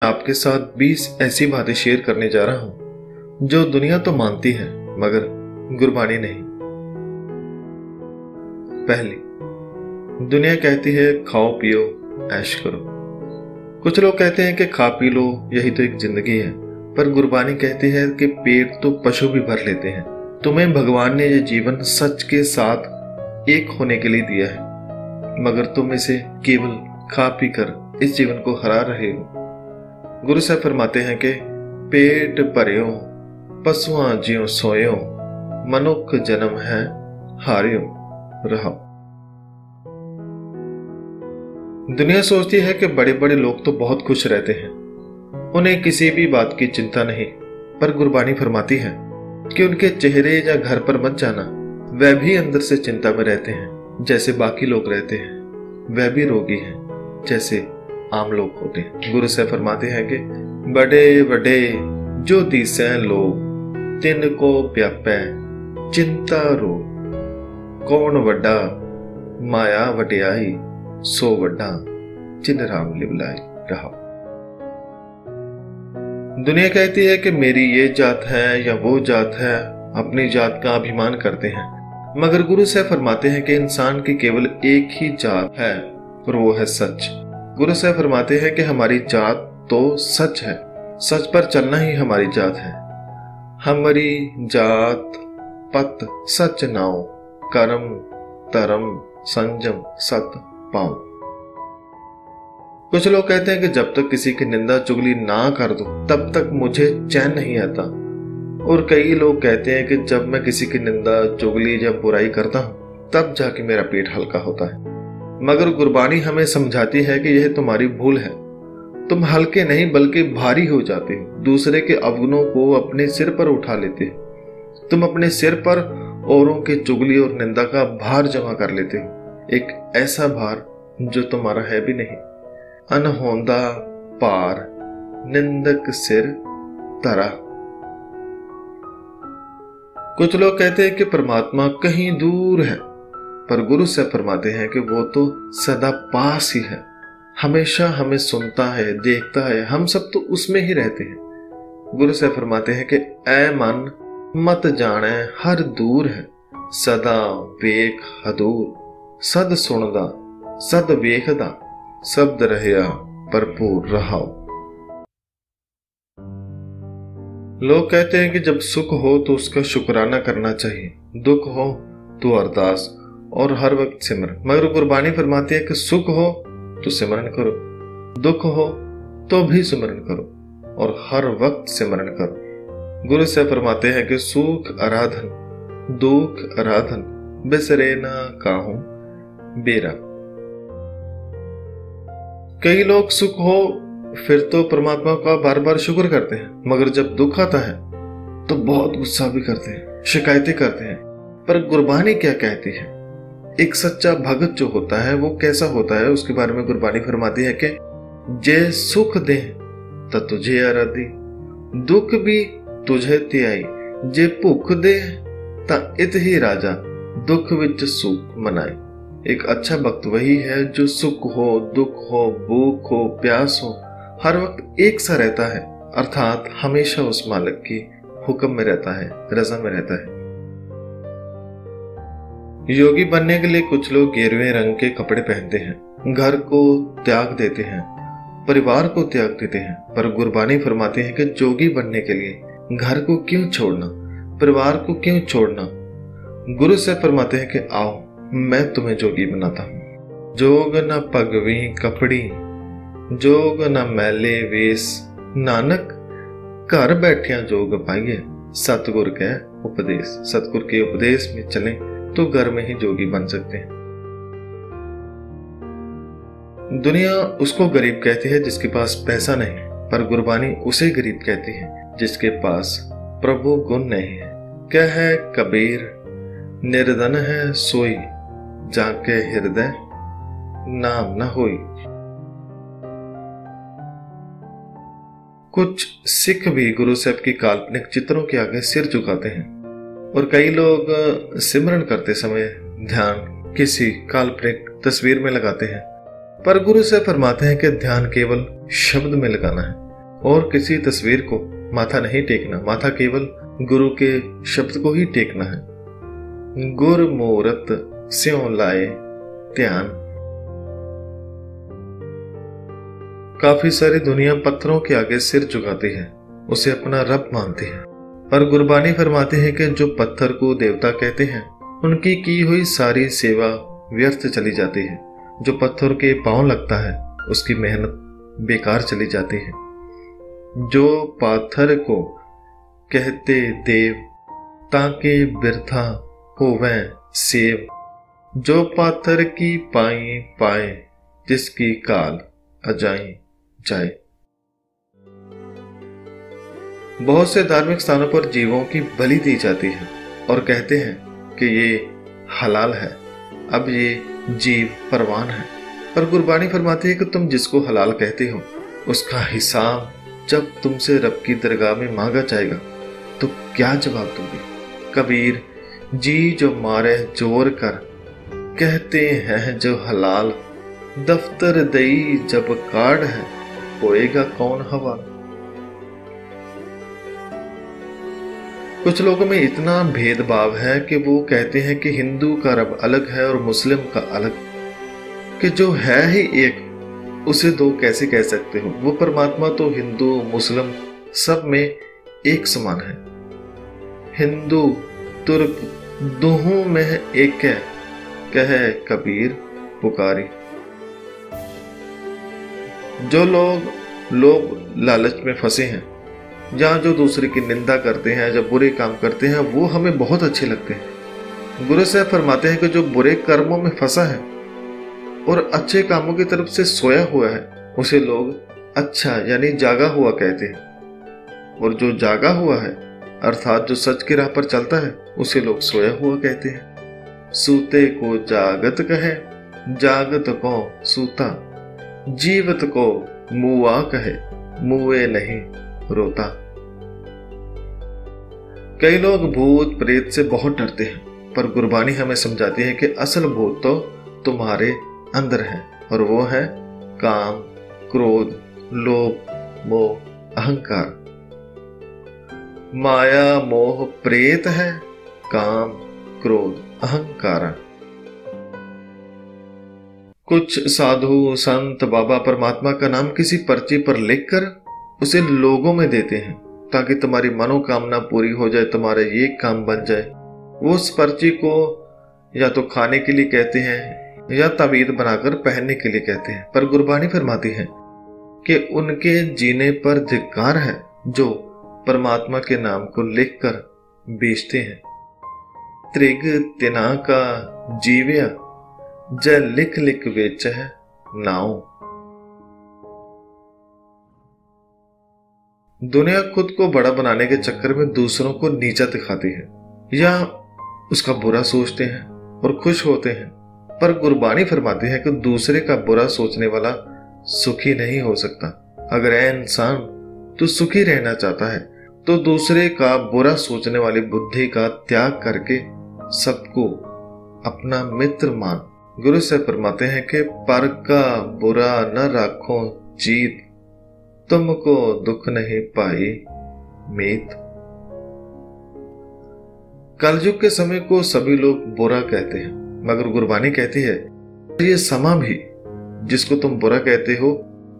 आपके साथ 20 ऐसी बातें शेयर करने जा रहा हूं जो दुनिया तो मानती है मगर गुरबानी नहीं। पहली, दुनिया कहती है खाओ पियो ऐश करो। कुछ लोग कहते हैं कि खा पी लो यही तो एक जिंदगी है, पर गुरबानी कहती है कि पेट तो पशु भी भर लेते हैं। तुम्हें भगवान ने यह जीवन सच के साथ एक होने के लिए दिया है, मगर तुम इसे केवल खा पी कर इस जीवन को हरा रहे हो। गुरु साहब फरमाते हैं कि पेट भरियो पशुआं जियो सोयो, मनुख जन्म है हारियो रहो। दुनिया सोचती है कि बड़े बड़े लोग तो बहुत खुश रहते हैं, उन्हें किसी भी बात की चिंता नहीं, पर गुरबानी फरमाती है कि उनके चेहरे या घर पर मत जाना, वह भी अंदर से चिंता में रहते हैं जैसे बाकी लोग रहते हैं। वह भी रोगी हैं जैसे आम लोग होते हैं। गुरु साहब फरमाते हैं कि बड़े बड़े जो दिसे लोग, तिनको व्यापै चिंता रो, कौन वड्डा माया वड्याई, सो वड्डा जिन राम लिवलाई रहा। दुनिया कहती है कि मेरी ये जात है या वो जात है, अपनी जात का अभिमान करते हैं, मगर गुरु साहब फरमाते हैं कि इंसान की केवल एक ही जात है और वो है सच। गुरु साहब फरमाते हैं कि हमारी जात तो सच है, सच पर चलना ही हमारी जात है। हमारी जात पत सच नाओ, कर्म धर्म संजम सत पाओ। कुछ लोग कहते हैं कि जब तक किसी की निंदा चुगली ना कर दो तब तक मुझे चैन नहीं आता, और कई लोग कहते हैं कि जब मैं किसी की निंदा चुगली या बुराई करता हूं तब जाके मेरा पेट हल्का होता है। मगर गुरबानी हमें समझाती है कि यह तुम्हारी भूल है, तुम हल्के नहीं बल्कि भारी हो जाते हो, दूसरे के अवगुणों को अपने सिर पर उठा लेते हो। तुम अपने सिर पर औरों के चुगली और निंदा का भार जमा कर लेते हो, एक ऐसा भार जो तुम्हारा है भी नहीं। अनहोंदा पार निंदक सिर तरा। कुछ लोग कहते हैं कि परमात्मा कहीं दूर है, पर गुरु से फरमाते हैं कि वो तो सदा पास ही है, हमेशा हमें सुनता है, देखता है, हम सब तो उसमें ही रहते हैं। गुरु से फरमाते हैं कि ऐ मन मत जाने हर दूर है, सदा वेख हदूर, सद सुनदा सद वेखदा, शब्द रहया भरपूर रहाओ। लोग कहते हैं कि जब सुख हो तो उसका शुक्राना करना चाहिए, दुख हो तो अरदास और हर वक्त सिमरन। मगर गुरबानी फरमाती है कि सुख हो तो सिमरन करो, दुख हो तो भी सिमरन करो और हर वक्त सिमरन करो। गुरु से फरमाते हैं कि सुख आराधन दुख आराधन, बिसरे ना काहू बेरा। कई लोग सुख हो फिर तो परमात्मा का बार बार शुक्र करते हैं, मगर जब दुख आता है तो बहुत गुस्सा भी करते हैं, शिकायतें करते हैं। पर गुरबानी क्या कहती है? एक सच्चा भगत जो होता है वो कैसा होता है, उसके बारे में गुरबानी फरमाती है कि जे सुख दे ता तुझे आराधी, दुख भी तुझे त्याई, जे भुख दे ता इत ही राजा, दुख विच सुख मनाए। एक अच्छा भक्त वही है जो सुख हो दुख हो भूख हो प्यास हो हर वक्त एक सा रहता है, अर्थात हमेशा उस मालिक की हुक्म में रहता है, रजा में रहता है। योगी बनने के लिए कुछ लोग गेरुए रंग के कपड़े पहनते हैं, घर को त्याग देते हैं, परिवार को त्याग देते हैं, पर गुरबानी फरमाती है कि जोगी बनने के लिए घर को क्यों छोड़ना, परिवार को क्यों छोड़ना। गुरु से फरमाते हैं कि आओ मैं तुम्हें जोगी बनाता हूं। जोग न पगवी कपड़ी, जोग न मैले वेश, नानक घर बैठिया जोग पाइए, सतगुर के उपदेश। सतगुर के उपदेश में चले तो घर में ही जोगी बन सकते हैं। दुनिया उसको गरीब कहती है जिसके पास पैसा नहीं, पर गुरबानी उसे गरीब कहती है जिसके पास प्रभु गुण नहीं है। क्या है कबीर, निर्धन है सोई, जाके हृदय नाम न होई। कुछ सिख भी गुरु साहब की काल्पनिक चित्रों के आगे सिर झुकाते हैं, और कई लोग सिमरन करते समय ध्यान किसी काल्पनिक तस्वीर में लगाते हैं। पर गुरु साहब फरमाते हैं कि ध्यान केवल शब्द में लगाना है, और किसी तस्वीर को माथा नहीं टेकना, माथा केवल गुरु के शब्द को ही टेकना है। गुर मूरत स्यों लाए ध्यान। काफी सारी दुनिया पत्थरों के आगे सिर झुकाती है, उसे अपना रब मानती है, पर गुरबानी फरमाते हैं कि जो पत्थर को देवता कहते हैं उनकी की हुई सारी सेवा व्यर्थ चली जाती है। जो पत्थर के पांव लगता है उसकी मेहनत बेकार चली जाती है। जो पाथर को कहते देव ताके बिरथा होवे सेव। जो पाथर की पाई पाए जिसकी काल अजाई जाए। बहुत से धार्मिक स्थानों पर जीवों की बलि दी जाती है और कहते हैं कि ये हलाल है, अब ये जीव परवान है। पर गुरबानी फरमाती है कि तुम जिसको हलाल कहते हो उसका हिसाब जब तुमसे रब की दरगाह में मांगा जाएगा तो क्या जवाब दोगे। कबीर जी जो मारे जोर कर कहते हैं जो हलाल। दफ्तर दई जब कार्ड है होएगा कौन हवाल। कुछ लोगों में इतना भेदभाव है कि वो कहते हैं कि हिंदू का रब अलग है और मुस्लिम का अलग, कि जो है ही एक उसे दो कैसे कह सकते हो। वो परमात्मा तो हिंदू मुस्लिम सब में एक समान है। हिंदू तुर्क दोहों में एक है, कहे कबीर पुकारी। जो लोग लालच में फंसे हैं या जो दूसरे की निंदा करते हैं, जो बुरे काम करते हैं, वो हमें बहुत अच्छे लगते हैं। गुरु साहब फरमाते हैं कि जो बुरे कर्मों में फंसा है और अच्छे कामों की तरफ से सोया हुआ है उसे लोग अच्छा यानी जागा हुआ कहते हैं, और जो जागा हुआ है अर्थात जो सच की राह पर चलता है उसे लोग सोया हुआ कहते हैं। सूते को जागत कहे, जागत को सूता। जीवत को मुआ कहे, मुए नहीं रोता। कई लोग भूत प्रेत से बहुत डरते हैं, पर गुरबानी हमें समझाती है कि असल भूत तो तुम्हारे अंदर है, और वो है काम, क्रोध, लोभ, मोह, अहंकार। माया मोह प्रेत है, काम, क्रोध, अहंकार। कुछ साधु संत बाबा परमात्मा का नाम किसी पर्ची पर लिखकर उसे लोगों में देते हैं ताकि तुम्हारी मनोकामना पूरी हो जाए, तुम्हारा ये काम बन जाए। वो उस पर्ची को या तो खाने के लिए कहते हैं या ताबीज बनाकर पहनने के लिए कहते हैं, पर गुरबानी फरमाती है कि उनके जीने पर धिक्कार है जो परमात्मा के नाम को लिखकर बेचते हैं। त्रिग तिना का जीव्या जय लिख लिख बेच है नाव। दुनिया खुद को बड़ा बनाने के चक्कर में दूसरों को नीचा दिखाती है या उसका बुरा सोचते हैं और खुश होते हैं, पर गुरबानी फरमाती है कि दूसरे का बुरा सोचने वाला सुखी नहीं हो सकता। अगर ऐ इंसान तू सुखी रहना चाहता है तो दूसरे का बुरा सोचने वाली बुद्धि का त्याग करके सबको अपना मित्र मान। गुरु से फरमाते हैं कि पर का बुरा न राखो जीत, तुमको दुख नहीं पाई मीत। कलयुग के समय को सभी लोग बुरा कहते हैं, मगर गुरबानी कहती है ये समा भी जिसको तुम बुरा कहते हो,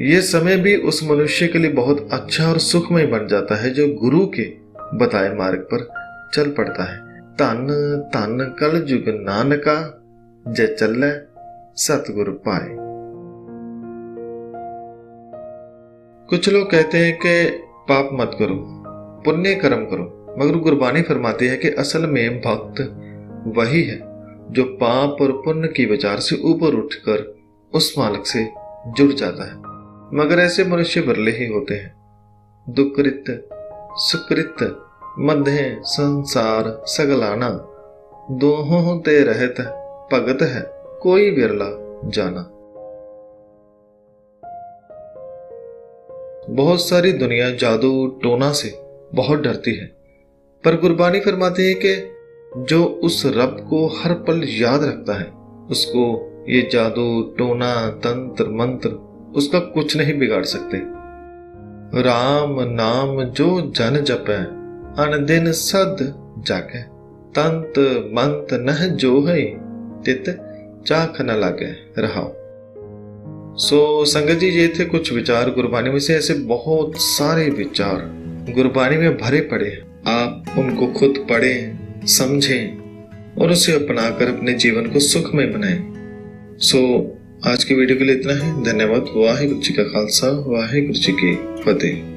ये समय भी उस मनुष्य के लिए बहुत अच्छा और सुखमय बन जाता है जो गुरु के बताए मार्ग पर चल पड़ता है। तन तन कलयुग नानका जय चल सतगुरु पाए। कुछ लोग कहते हैं कि पाप मत करो, पुण्य कर्म करो, मगर गुरबानी फरमाती है कि असल में भक्त वही है जो पाप और पुण्य की विचार से ऊपर उठकर उस मालिक से जुड़ जाता है। मगर ऐसे मनुष्य विरले ही होते हैं। दुकृत सुकृत मध्य संसार सगलाना, दोहों ते रहत भगत है कोई विरला जाना। बहुत सारी दुनिया जादू टोना से बहुत डरती है, पर गुरबानी फरमाती है कि जो उस रब को हर पल याद रखता है उसको ये जादू टोना तंत्र मंत्र उसका कुछ नहीं बिगाड़ सकते। राम नाम जो जन जपै, अन दिन सद जागै। तंत मंत नह जोहै, तित चाख न लागै। रहाओ। सो संगत जी, ये थे कुछ विचार गुरबानी में से। ऐसे बहुत सारे विचार गुरबानी में भरे पड़े हैं। आप उनको खुद पढ़ें, समझें और उसे अपनाकर अपने जीवन को सुखमय बनाएं। सो आज की वीडियो के लिए इतना है। धन्यवाद। वाहिगुरु जी का खालसा, वाहिगुरु जी की फतेह।